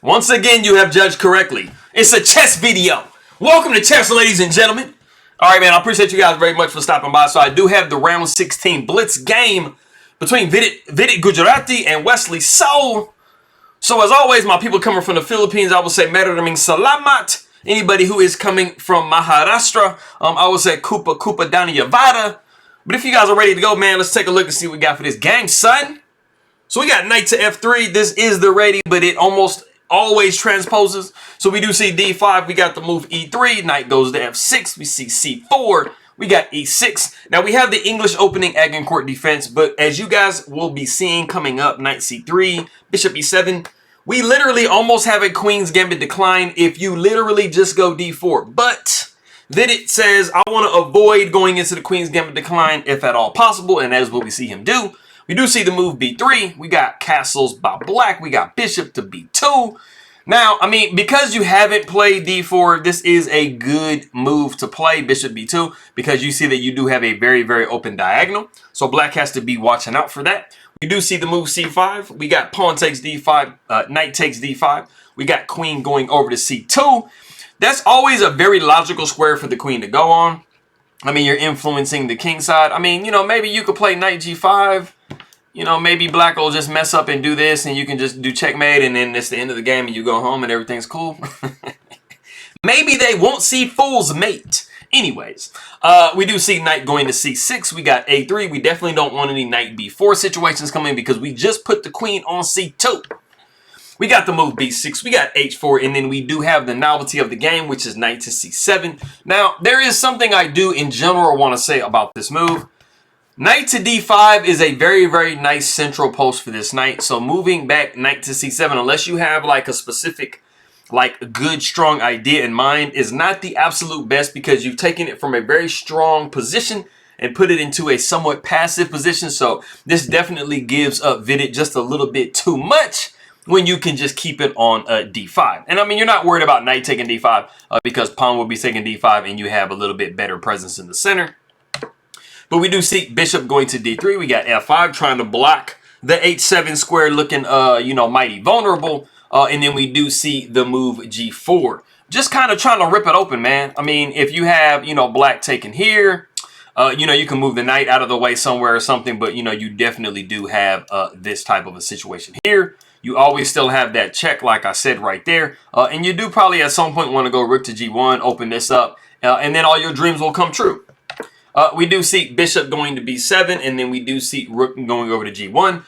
Once again, you have judged correctly. It's a chess video. Welcome to chess, ladies and gentlemen. All right, man, I appreciate you guys very much for stopping by. So I do have the round 16 Blitz game between Vidit Gujrathi and Wesley So. So as always, my people coming from the Philippines, I will say Maraming Salamat. Anybody who is coming from Maharashtra, I will say Kupa Daniyavada. But if you guys are ready to go, man, let's take a look and see what we got for this game, son. So we got knight to f3. This is the ready, but it almost always transposes. So we do see d5. We got the move e3. Knight goes to f6. We see c4. We got e6. Now we have the English opening Agincourt defense, but as you guys will be seeing coming up, knight c3, bishop e7. We literally almost have a queen's gambit decline if you literally just go d4. But then it says, I want to avoid going into the queen's gambit decline if at all possible, and that is what we see him do. We do see the move b3. We got castles by black. We got bishop to b2. Now, I mean, because you haven't played d4, this is a good move to play bishop b2 because you see that you do have a very, very open diagonal. So black has to be watching out for that. We do see the move c5. We got pawn takes d5, knight takes d5. We got queen going over to c2. That's always a very logical square for the queen to go on. I mean, you're influencing the king side. I mean, you know, maybe you could play knight g5. You know, maybe black will just mess up and do this, and you can just do checkmate, and then it's the end of the game, and you go home, and everything's cool. Maybe they won't see fool's mate. Anyways, we do see knight going to c6. We got a3. We definitely don't want any knight b4 situations coming because we just put the queen on c2. We got the move b6. We got h4, and then we do have the novelty of the game, which is knight to c7. Now, there is something I do in general want to say about this move. Knight to d5 is a very, very nice central post for this knight. So moving back knight to c7, unless you have like a specific, like good, strong idea in mind, is not the absolute best because you've taken it from a very strong position and put it into a somewhat passive position. So this definitely gives up Vidit just a little bit too much when you can just keep it on d5. And I mean, you're not worried about knight taking d5 because pawn will be taking d5 and you have a little bit better presence in the center. But we do see bishop going to d3. We got f5 trying to block the h7 square looking, you know, mighty vulnerable. And then we do see the move g4. Just kind of trying to rip it open, man. I mean, if you have, you know, black taken here, you know, you can move the knight out of the way somewhere or something. But, you know, you definitely do have this type of a situation here. You always still have that check, like I said right there. And you do probably at some point want to go rook to g1, open this up, and then all your dreams will come true. We do see bishop going to b7, and then we do see rook going over to g1.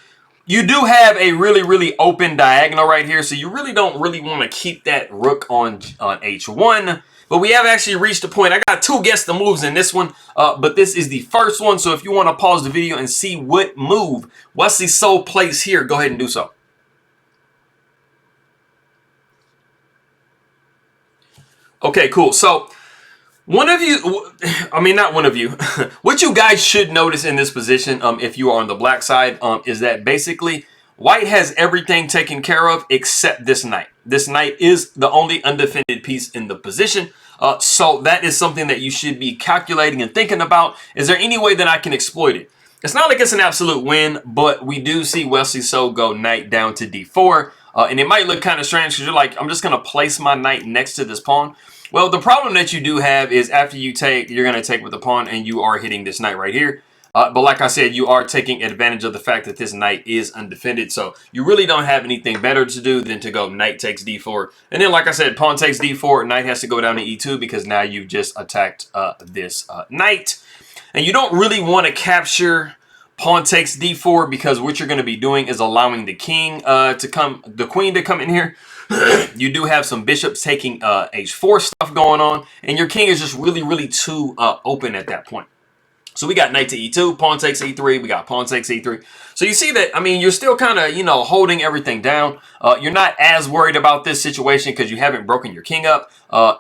You do have a really, really open diagonal right here, so you really don't really want to keep that rook on h1. But we have actually reached a point. I got two guess the moves in this one, but this is the first one. So if you want to pause the video and see what move Wesley So plays here, go ahead and do so. Okay, cool. So one of you, I mean, not one of you, what you guys should notice in this position, if you are on the black side, is that basically white has everything taken care of except this knight. This knight is the only undefended piece in the position. So that is something that you should be calculating and thinking about. Is there any way that I can exploit it? It's not like it's an absolute win, but we do see Wesley So go knight down to d4. And it might look kind of strange because you're like, I'm just going to place my knight next to this pawn. Well, the problem that you do have is after you take, you're going to take with the pawn and you are hitting this knight right here. But like I said, you are taking advantage of the fact that this knight is undefended. So you really don't have anything better to do than to go knight takes d4. And then, like I said, pawn takes d4. Knight has to go down to e2 because now you've just attacked this knight. And you don't really want to capture pawn takes d4 because what you're going to be doing is allowing the king the queen to come in here. You do have some bishops taking h4 stuff going on, and your king is just really, really too open at that point. So we got knight to e2, pawn takes e3, we got pawn takes e3. So you see that, I mean, you're still kind of, you know, holding everything down. You're not as worried about this situation because you haven't broken your king up.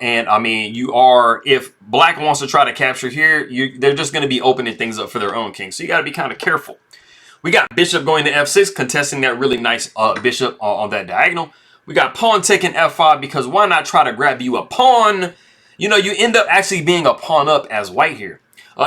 And I mean, you are, if black wants to try to capture here, they're just going to be opening things up for their own king. So you got to be kind of careful. We got bishop going to f6, contesting that really nice bishop on that diagonal. We got pawn taking f5 because why not try to grab you a pawn? You know, you end up actually being a pawn up as white here.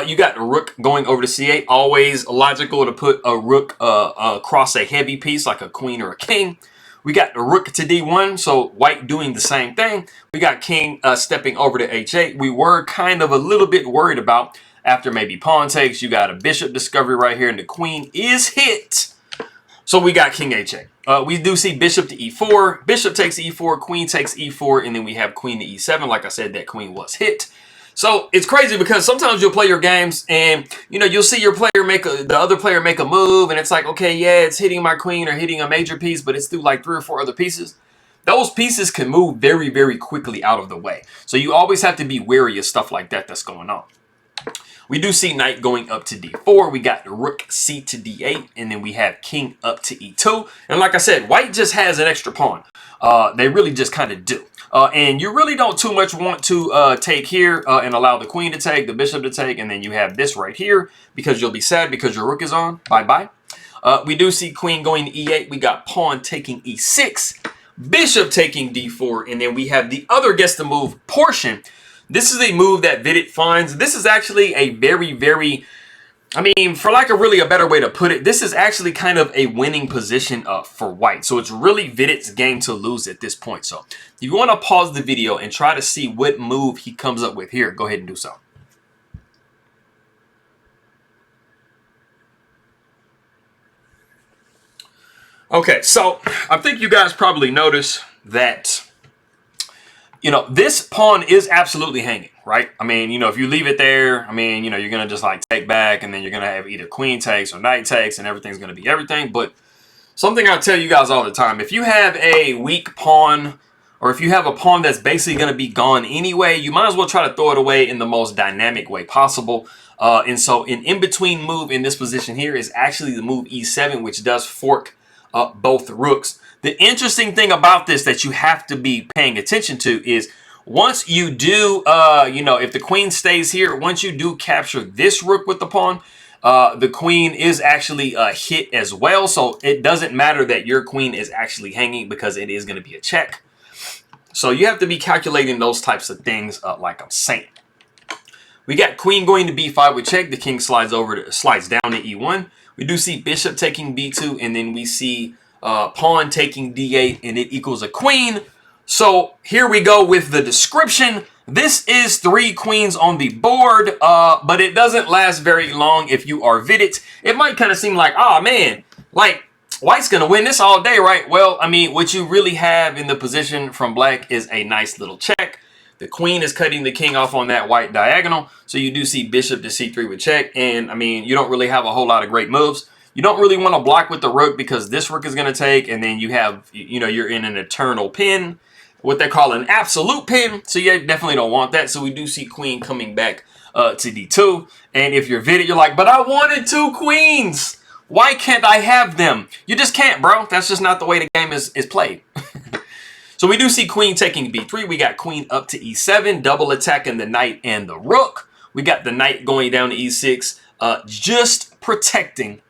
You got the rook going over to c8. Always logical to put a rook across a heavy piece like a queen or a king. We got the rook to d1, so white doing the same thing. We got king stepping over to h8. We were kind of a little bit worried about after maybe pawn takes. You got a bishop discovery right here, and the queen is hit. So we got king h8. We do see bishop to e4. Bishop takes e4, queen takes e4, and then we have queen to e7. Like I said, that queen was hit. So it's crazy because sometimes you'll play your games and, you know, you'll see your player the other player make a move and it's like, okay, yeah, it's hitting my queen or hitting a major piece, but it's through like 3 or 4 other pieces. Those pieces can move very, very quickly out of the way. So you always have to be wary of stuff like that that's going on. We do see knight going up to d4. We got the rook c to d8, and then we have king up to e2. And like I said, white just has an extra pawn. They really just kind of do. And you really don't too much want to take here and allow the queen to take, the bishop to take, and then you have this right here because you'll be sad because your rook is on. Bye-bye. We do see queen going to e8. We got pawn taking e6, bishop taking d4, and then we have the other gets the move portion. This is a move that Vidit finds. This is actually a very, very, I mean, for lack of really a better way to put it, this is actually kind of a winning position for white. So it's really Vidit's game to lose at this point. So if you want to pause the video and try to see what move he comes up with here, go ahead and do so. Okay, so I think you guys probably noticed that, you know, this pawn is absolutely hanging, right? I mean, you know, if you leave it there, I mean, you know, you're going to just like take back and then you're going to have either queen takes or knight takes and everything's going to be everything. But something I tell you guys all the time, if you have a weak pawn or if you have a pawn that's basically going to be gone anyway, you might as well try to throw it away in the most dynamic way possible. And so an in-between move in this position here is actually the move e7, which does fork up both rooks. The interesting thing about this that you have to be paying attention to is once you do, you know, if the queen stays here, once you do capture this rook with the pawn, the queen is actually hit as well. So it doesn't matter that your queen is actually hanging because it is going to be a check. So you have to be calculating those types of things like I'm saying. We got queen going to b5 with check. The king slides down to e1. We do see bishop taking b2, and then we see pawn taking d8, and it equals a queen. So here we go with the description. This is 3 queens on the board, but it doesn't last very long if you are Vidit. It might kind of seem like, oh man, like white's gonna win this all day, right? Well, I mean, what you really have in the position from black is a nice little check. The queen is cutting the king off on that white diagonal, so you do see bishop to c3 with check, and I mean, you don't really have a whole lot of great moves. You don't really want to block with the rook because this rook is going to take, and then you have, you know, you're in an eternal pin, what they call an absolute pin. So you definitely don't want that. So we do see queen coming back to d2. And if you're Vidit, you're like, but I wanted 2 queens. Why can't I have them? You just can't, bro. That's just not the way the game is played. So we do see queen taking b3. We got queen up to e7, double attacking the knight and the rook. We got the knight going down to e6, just protecting.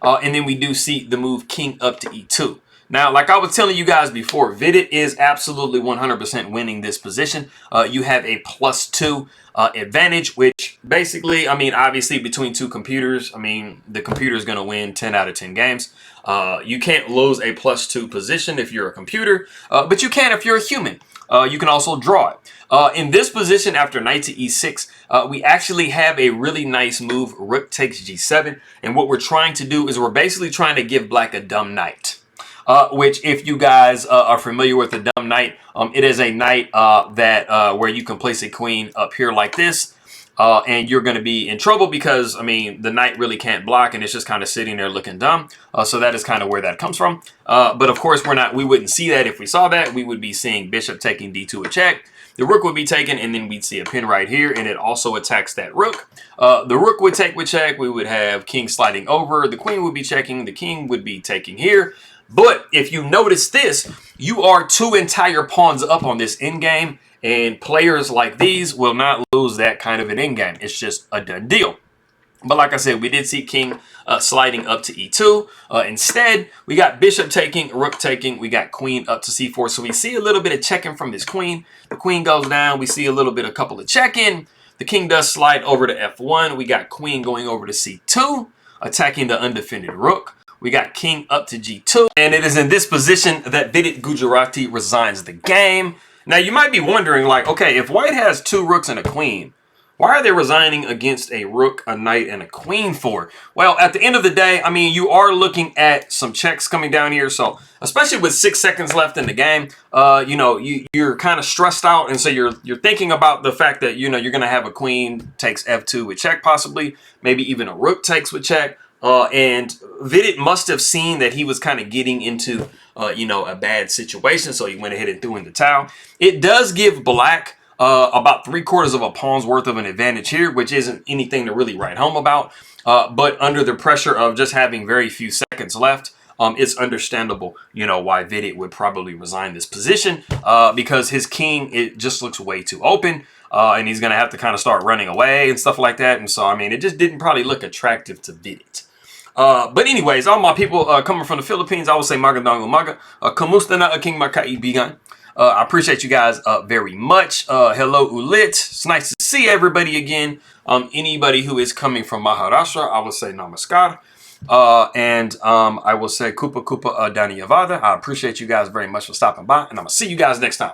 And then we do see the move king up to e2. Now, like I was telling you guys before, Vidit is absolutely 100% winning this position. You have a +2 advantage, which basically, I mean, obviously between 2 computers, I mean, the computer is going to win 10 out of 10 games. You can't lose a +2 position if you're a computer, but you can if you're a human. You can also draw it. In this position, after knight to e6, we actually have a really nice move, rook takes g7. And what we're trying to do is we're basically trying to give black a dumb knight. Which, if you guys are familiar with the dumb knight, it is a knight where you can place a queen up here like this. And you're going to be in trouble because, I mean, the knight really can't block and it's just kind of sitting there looking dumb. So that is kind of where that comes from. But of course, we wouldn't see that. If we saw that, we would be seeing bishop taking d2 a check. The rook would be taken, and then we'd see a pin right here, and it also attacks that rook. The rook would take with check. We would have king sliding over. The queen would be checking. The king would be taking here. But if you notice this, you are 2 entire pawns up on this endgame, and players like these will not lose that kind of an endgame. It's just a done deal. But like I said, we did see king sliding up to e2. Instead, we got bishop taking, rook taking. We got queen up to c4. So we see a little bit of checking from this queen. The queen goes down. We see a couple of check-in. The king does slide over to f1. We got queen going over to c2, attacking the undefended rook. We got king up to g2. And it is in this position that Vidit Gujrathi resigns the game. Now, you might be wondering, like, okay, if white has 2 rooks and a queen, why are they resigning against a rook, a knight, and a queen for? Well, at the end of the day, I mean, you are looking at some checks coming down here. So, especially with 6 seconds left in the game, you know, you're kind of stressed out. And so you're thinking about the fact that, you know, you're going to have a queen takes f2 with check possibly. Maybe even a rook takes with check. And Vidit must have seen that he was kind of getting into, you know, a bad situation. So he went ahead and threw in the towel. It does give black about 3/4 of a pawn's worth of an advantage here, which isn't anything to really write home about. But under the pressure of just having very few seconds left, it's understandable, you know, why Vidit would probably resign this position because his king, it just looks way too open. And he's going to have to kind of start running away and stuff like that. And so, I mean, it just didn't probably look attractive to Vidit. But anyways, all my people coming from the Philippines, I would say magandang umaga. Kamusta na aking mga kaibigan? I appreciate you guys very much. Hello, ulit. It's nice to see everybody again. Anybody who is coming from Maharashtra, I will say namaskar. And I will say kupa kupa dhanyavada. I appreciate you guys very much for stopping by, and I'm going to see you guys next time.